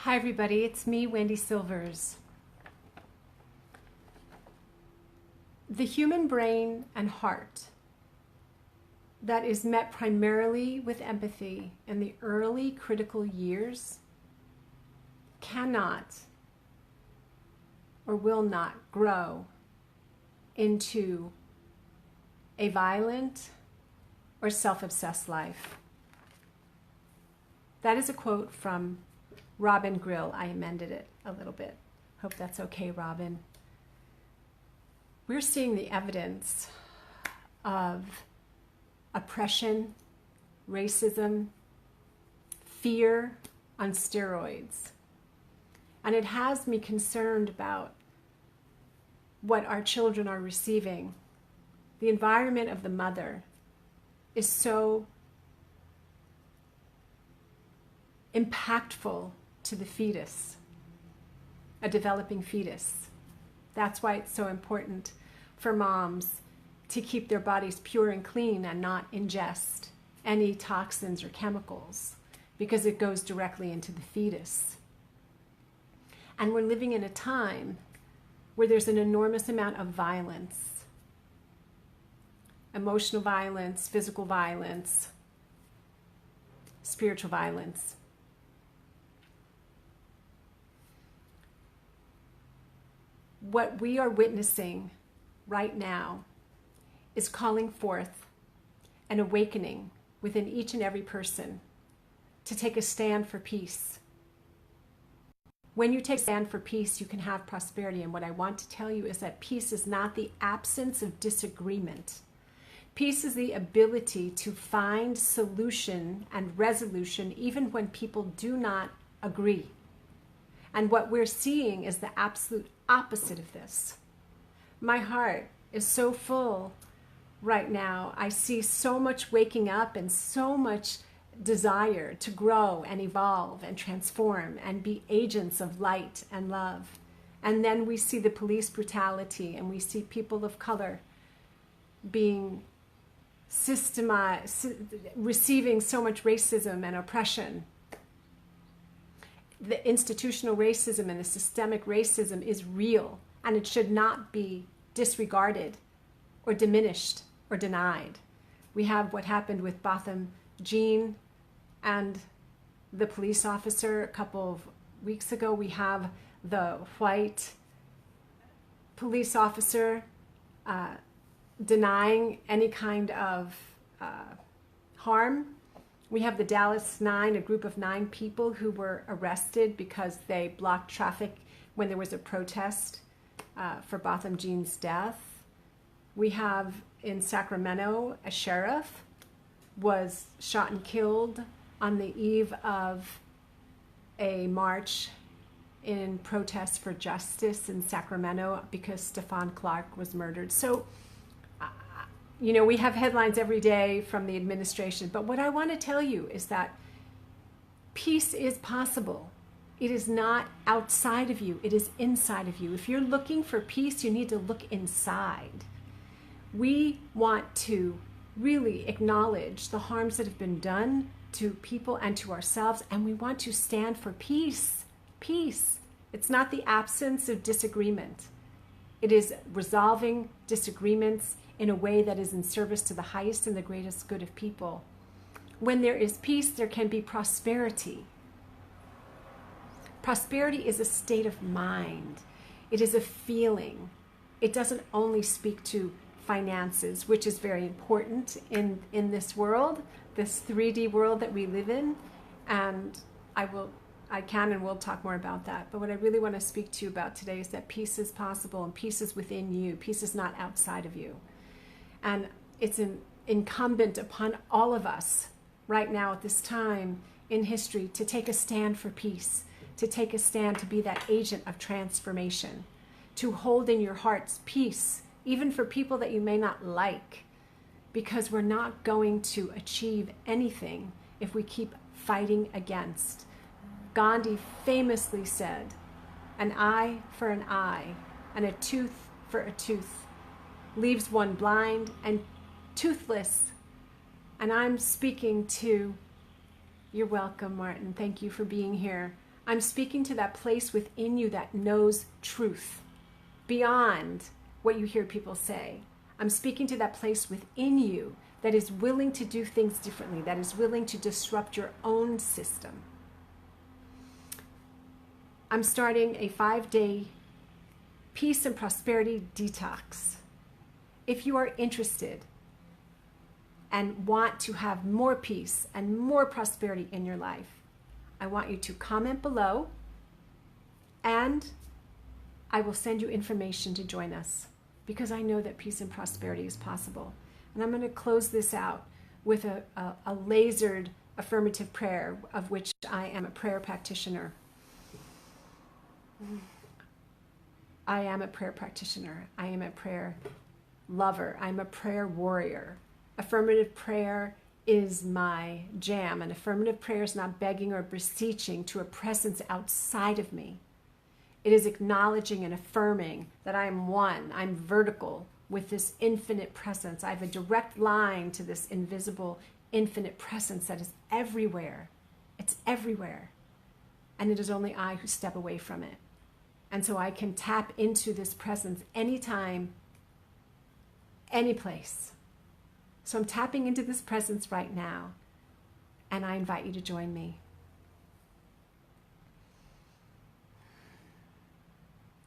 Hi everybody, it's me, Wendy Silvers. The human brain and heart that is met primarily with empathy in the early critical years cannot or will not grow into a violent or self-obsessed life. That is a quote from Robin Grill. I amended it a little bit. Hope that's okay, Robin. We're seeing the evidence of oppression, racism, fear on steroids. And it has me concerned about what our children are receiving. The environment of the mother is so impactful to the fetus, a developing fetus. That's why it's so important for moms to keep their bodies pure and clean and not ingest any toxins or chemicals, because it goes directly into the fetus. And we're living in a time where there's an enormous amount of violence, emotional violence, physical violence, spiritual violence. What we are witnessing right now is calling forth an awakening within each and every person to take a stand for peace. When you take a stand for peace, you can have prosperity. And what I want to tell you is that peace is not the absence of disagreement. Peace is the ability to find solution and resolution even when people do not agree. And what we're seeing is the absolute opposite of this. My heart is so full right now. I see so much waking up and so much desire to grow and evolve and transform and be agents of light and love. And then we see the police brutality, and we see people of color being receiving so much racism and oppression. The institutional racism and the systemic racism is real, and it should not be disregarded or diminished or denied. We have what happened with Botham Jean and the police officer a couple of weeks ago. We have the white police officer denying any kind of harm. We have the Dallas 9, a group of 9 people who were arrested because they blocked traffic when there was a protest for Botham Jean's death. We have in Sacramento, a sheriff was shot and killed on the eve of a march in protest for justice in Sacramento because Stephon Clark was murdered. So, you know, we have headlines every day from the administration, but what I want to tell you is that peace is possible. It is not outside of you, it is inside of you. If you're looking for peace, you need to look inside. We want to really acknowledge the harms that have been done to people and to ourselves, and we want to stand for peace. Peace. It's not the absence of disagreement. It is resolving disagreements in a way that is in service to the highest and the greatest good of people. When there is peace, there can be prosperity. Prosperity is a state of mind. It is a feeling. It doesn't only speak to finances, which is very important in this world, this 3D world that we live in. And I can and will talk more about that. But what I really want to speak to you about today is that peace is possible, and peace is within you. Peace is not outside of you. And it's incumbent upon all of us right now at this time in history to take a stand for peace, to take a stand to be that agent of transformation, to hold in your hearts peace, even for people that you may not like, because we're not going to achieve anything if we keep fighting against. Gandhi famously said, an eye for an eye and a tooth for a tooth leaves one blind and toothless. And I'm speaking to, you're welcome, Martin. Thank you for being here. I'm speaking to that place within you that knows truth beyond what you hear people say. I'm speaking to that place within you that is willing to do things differently, that is willing to disrupt your own system. I'm starting a 5-day peace and prosperity detox. If you are interested and want to have more peace and more prosperity in your life, I want you to comment below and I will send you information to join us, because I know that peace and prosperity is possible. And I'm going to close this out with a lasered affirmative prayer, of which I am a prayer practitioner. I am a prayer practitioner. I am a prayer lover. I'm a prayer warrior. Affirmative prayer is my jam. And affirmative prayer is not begging or beseeching to a presence outside of me. It is acknowledging and affirming that I am one. I'm vertical with this infinite presence. I have a direct line to this invisible, infinite presence that is everywhere. It's everywhere. And it is only I who step away from it. And so I can tap into this presence anytime, any place. So I'm tapping into this presence right now, and I invite you to join me.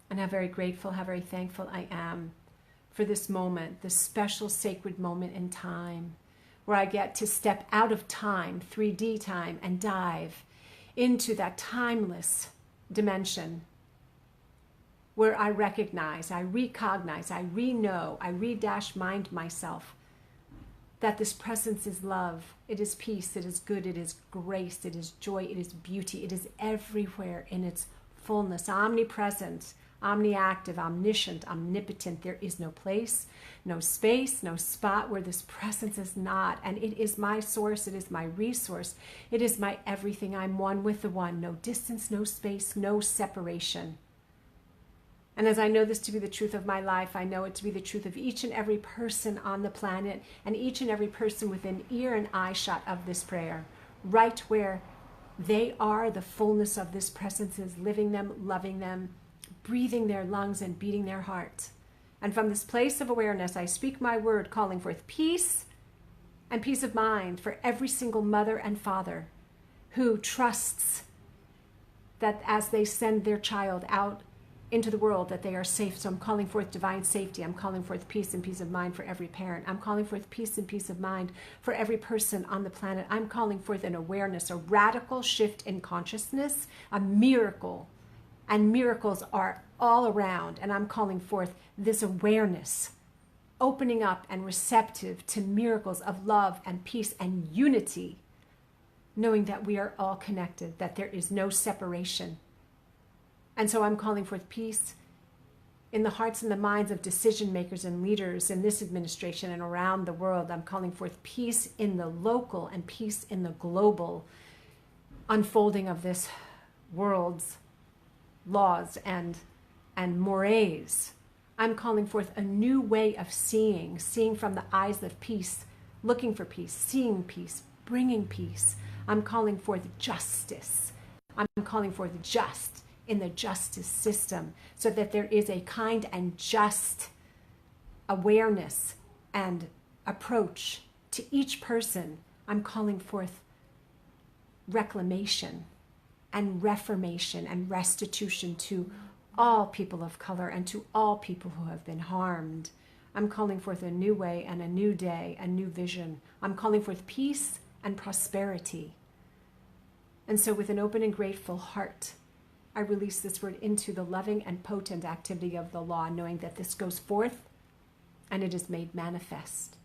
And how very grateful, how very thankful I am for this moment, this special sacred moment in time, where I get to step out of time, 3D time, and dive into that timeless dimension where I recognize, I recognize, I re-know, I re-mind myself that this presence is love, it is peace, it is good, it is grace, it is joy, it is beauty, it is everywhere in its fullness, omnipresent, omniactive, omniscient, omnipotent. There is no place, no space, no spot where this presence is not. And it is my source, it is my resource, it is my everything. I'm one with the one. No distance, no space, no separation. And as I know this to be the truth of my life, I know it to be the truth of each and every person on the planet and each and every person within ear and eye shot of this prayer, right where they are. The fullness of this presence is living them, loving them, breathing their lungs and beating their heart. And from this place of awareness, I speak my word, calling forth peace and peace of mind for every single mother and father who trusts that as they send their child out into the world, that they are safe. So I'm calling forth divine safety. I'm calling forth peace and peace of mind for every parent. I'm calling forth peace and peace of mind for every person on the planet. I'm calling forth an awareness, a radical shift in consciousness, a miracle. And miracles are all around. And I'm calling forth this awareness, opening up and receptive to miracles of love and peace and unity, knowing that we are all connected, that there is no separation. And so I'm calling forth peace in the hearts and the minds of decision makers and leaders in this administration and around the world. I'm calling forth peace in the local and peace in the global unfolding of this world's laws and mores. I'm calling forth a new way of seeing from the eyes of peace, looking for peace, seeing peace, bringing peace. I'm calling forth justice. I'm calling forth just in the justice system, so that there is a kind and just awareness and approach to each person. I'm calling forth reclamation and reformation and restitution to all people of color and to all people who have been harmed. I'm calling forth a new way and a new day, a new vision. I'm calling forth peace and prosperity. And so with an open and grateful heart, I release this word into the loving and potent activity of the law, knowing that this goes forth and it is made manifest.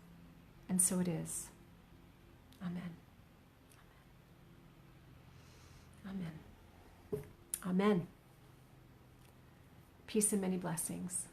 And so it is. Amen. Amen. Amen. Peace and many blessings.